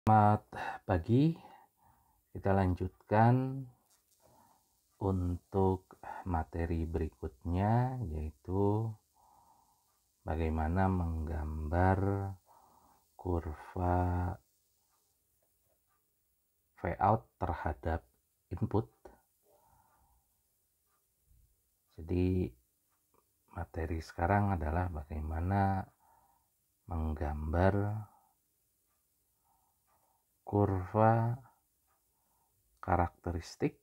Selamat pagi, kita lanjutkan untuk materi berikutnya, yaitu bagaimana menggambar kurva Vout terhadap input. Jadi materi sekarang adalah bagaimana menggambar kurva karakteristik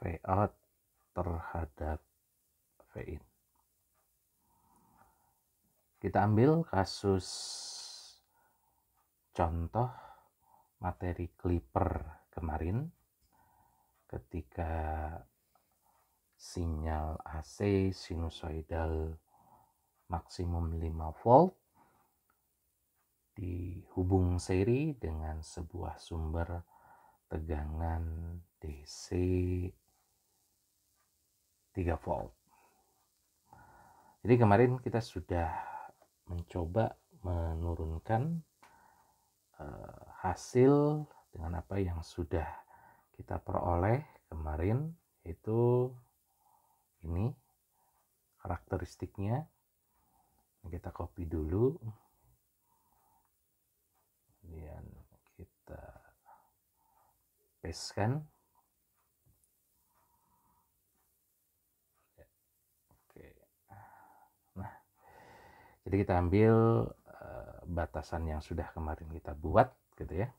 Vout terhadap Vin. Kita ambil kasus contoh materi Clipper kemarin ketika sinyal AC sinusoidal maksimum 5 volt dihubung seri dengan sebuah sumber tegangan DC 3 volt. Jadi kemarin kita sudah mencoba menurunkan hasil dengan apa yang sudah kita peroleh kemarin, yaitu ini karakteristiknya. Kita copy dulu, kemudian kita pastekan. Oke. Nah, jadi kita ambil batasan yang sudah kemarin kita buat gitu ya.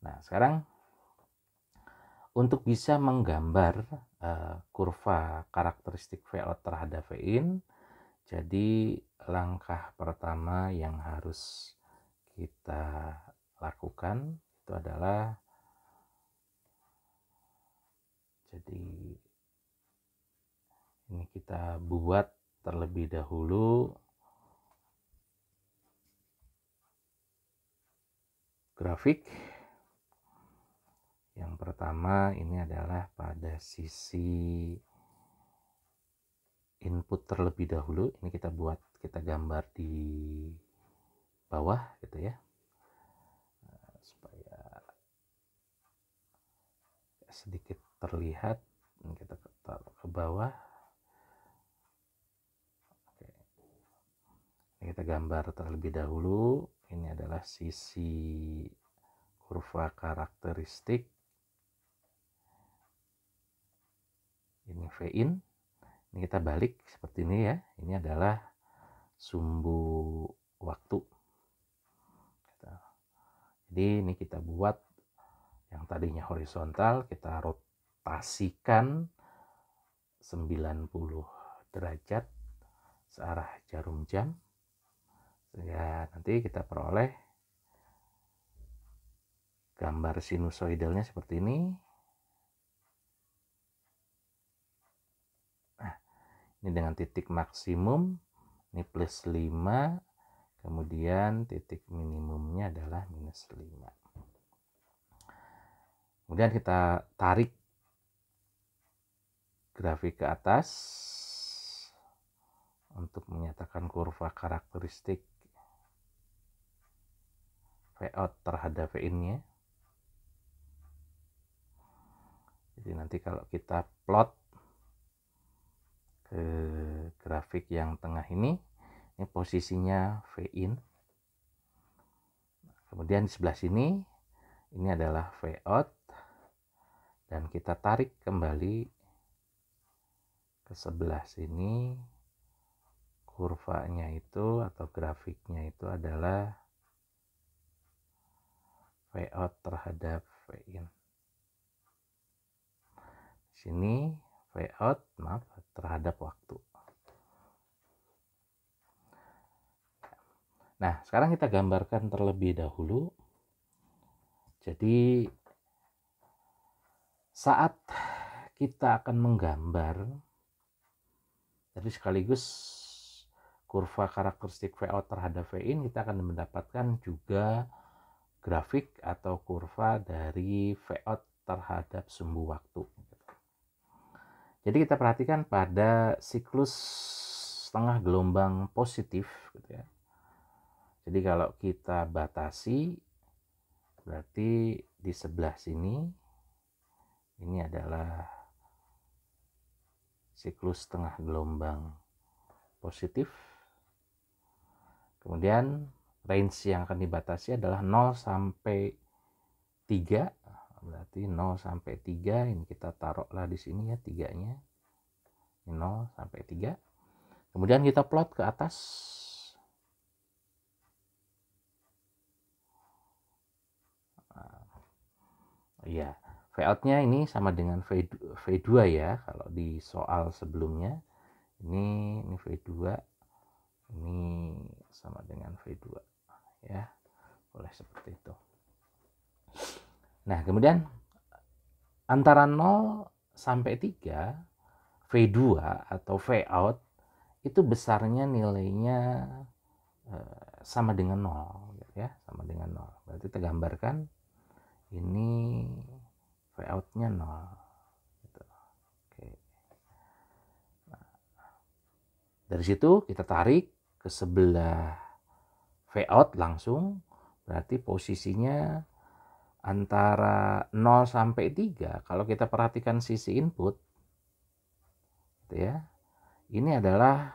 Nah, sekarang untuk bisa menggambar kurva karakteristik Vout terhadap Vin, jadi langkah pertama yang harus kita lakukan itu adalah, jadi ini kita buat terlebih dahulu grafik. Yang pertama ini adalah pada sisi input terlebih dahulu. Ini kita gambar di bawah gitu ya, supaya sedikit terlihat. Ini kita taruh ke bawah. Oke. Ini kita gambar terlebih dahulu. Ini adalah sisi kurva karakteristik. Ini Vin. Ini kita balik seperti ini ya. Ini adalah sumbu waktu. Jadi ini kita buat yang tadinya horizontal, kita rotasikan 90 derajat searah jarum jam, sehingga nanti kita peroleh gambar sinusoidalnya seperti ini. Nah, ini dengan titik maksimum, ini plus 5, kemudian titik minimumnya adalah minus 5. Kemudian kita tarik grafik ke atas untuk menyatakan kurva karakteristik Vout terhadap Vin-nya. Jadi nanti kalau kita plot ke grafik yang tengah ini posisinya Vin. Kemudian di sebelah sini ini adalah Vout, dan kita tarik kembali ke sebelah sini, kurvanya itu atau grafiknya itu adalah Vout terhadap Vin. Di sini Vout terhadap waktu. Nah, sekarang kita gambarkan terlebih dahulu. Jadi saat kita akan menggambar, jadi sekaligus kurva karakteristik Vout terhadap Vin, kita akan mendapatkan juga grafik atau kurva dari Vout terhadap sumbu waktu. Jadi kita perhatikan pada siklus setengah gelombang positif gitu ya. Jadi kalau kita batasi, berarti di sebelah sini ini adalah siklus tengah gelombang positif. Kemudian range yang akan dibatasi adalah 0 sampai 3. Berarti 0 sampai 3 ini kita taruhlah di sini ya, 3-nya. 0 sampai 3. Kemudian kita plot ke atas. Iya, V-out-nya ini sama dengan V2 ya, kalau di soal sebelumnya. Ini V2, ini sama dengan V2 ya, boleh seperti itu. Nah, kemudian antara 0 sampai 3 V2 atau V-out itu besarnya nilainya sama dengan 0 gitu ya, sama dengan 0. Berarti kita gambarkan ini V-out-nya 0 gitu. Oke. Nah, dari situ kita tarik ke sebelah V-out langsung, berarti posisinya antara 0 sampai 3. Kalau kita perhatikan sisi input gitu ya, ini adalah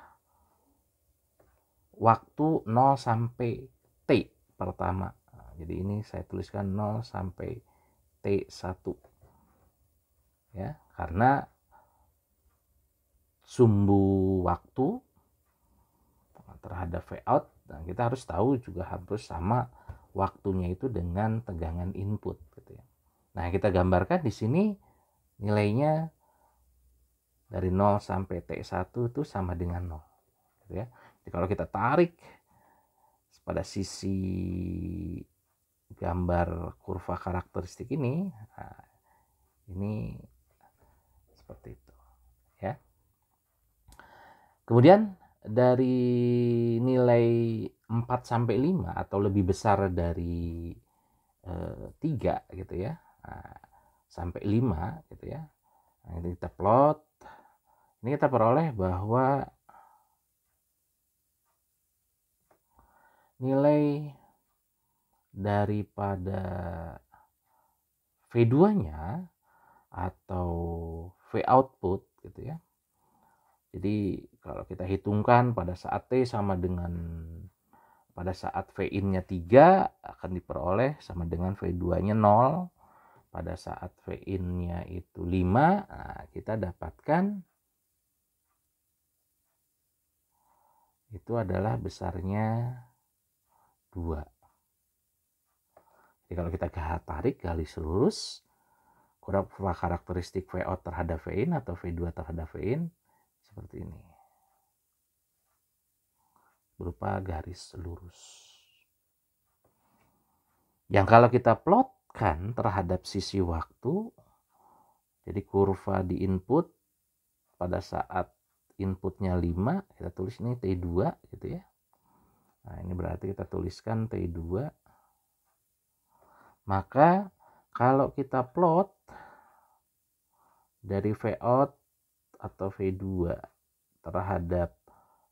waktu 0 sampai T pertama. Jadi ini saya tuliskan 0 sampai T1 ya, karena sumbu waktu terhadap V-out, nah kita harus tahu juga harus sama waktunya itu dengan tegangan input gitu ya. Nah, kita gambarkan di sini nilainya dari 0 sampai T1 itu sama dengan 0 gitu ya. Jadi kalau kita tarik pada sisi gambar kurva karakteristik ini, nah, ini seperti itu ya. Kemudian dari nilai 4 sampai 5 atau lebih besar dari 3 gitu ya, sampai 5 gitu ya. Nah, ini kita plot. Ini kita peroleh bahwa nilai daripada V2-nya atau V output gitu ya. Jadi kalau kita hitungkan pada saat T sama dengan pada saat V in-nya 3 akan diperoleh sama dengan V2-nya 0. Pada saat V in-nya itu 5, nah kita dapatkan itu adalah besarnya 2. Jadi kalau kita tarik garis lurus kurva karakteristik V-out terhadap V in atau V2 terhadap V in seperti ini, berupa garis lurus. Yang kalau kita plotkan terhadap sisi waktu, jadi kurva di input pada saat inputnya 5, kita tulis ini T2 gitu ya. Nah, ini berarti kita tuliskan T2. Maka kalau kita plot dari V-out atau V2 terhadap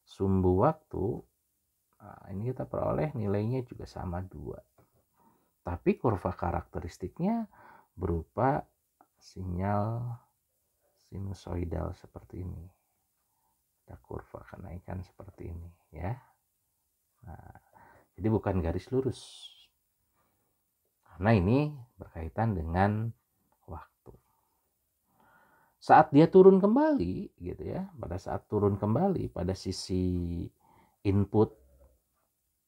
sumbu waktu, nah ini kita peroleh nilainya juga sama 2. Tapi kurva karakteristiknya berupa sinyal sinusoidal seperti ini. Ada kurva kenaikan seperti ini ya. Nah, jadi bukan garis lurus. Karena ini berkaitan dengan waktu. Saat dia turun kembali gitu ya, pada saat turun kembali pada sisi input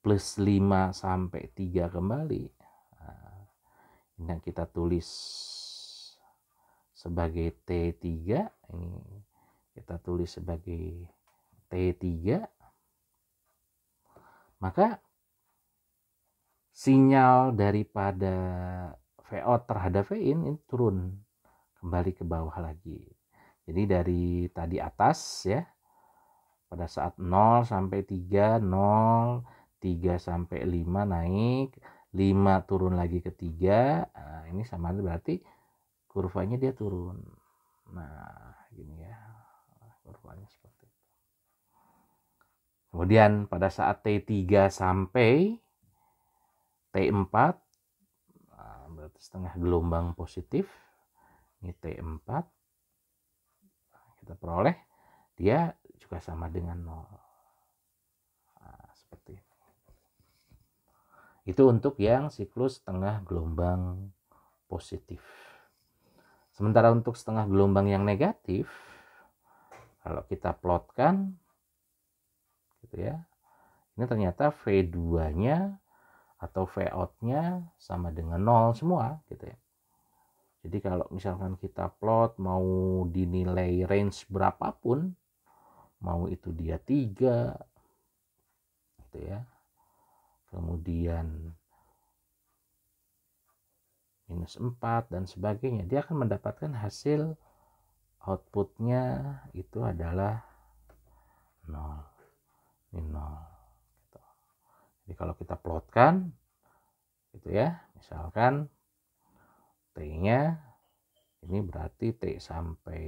plus 5 sampai 3 kembali. Nah, ini yang kita tulis sebagai T3, ini kita tulis sebagai T3. Maka sinyal daripada V-out terhadap V in ini turun kembali ke bawah lagi. Jadi dari tadi atas ya, pada saat 0 sampai 3, 0, 3 sampai 5 naik, 5 turun lagi ke 3, nah ini sama berarti kurvanya dia turun. Nah, gini ya, kurvanya seperti itu. Kemudian pada saat T3 sampai T4, berarti setengah gelombang positif, ini T4, kita peroleh dia juga sama dengan 0. Nah, seperti itu. Itu untuk yang siklus setengah gelombang positif. Sementara untuk setengah gelombang yang negatif, kalau kita plotkan, gitu ya, ini ternyata V2-nya atau V-out-nya sama dengan 0 semua, gitu ya. Jadi kalau misalkan kita plot mau dinilai range berapapun, mau itu dia 3, gitu ya, kemudian -4 dan sebagainya, dia akan mendapatkan hasil outputnya itu adalah 0. Ini 0. Gitu. Jadi kalau kita plotkan, gitu ya, misalkan T-nya ini berarti T sampai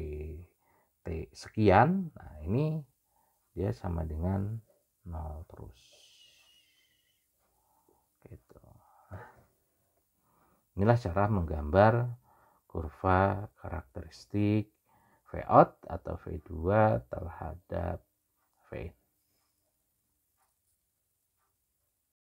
T sekian, nah ini dia sama dengan 0 terus. Gitu. Inilah cara menggambar kurva karakteristik V out atau V2 terhadap V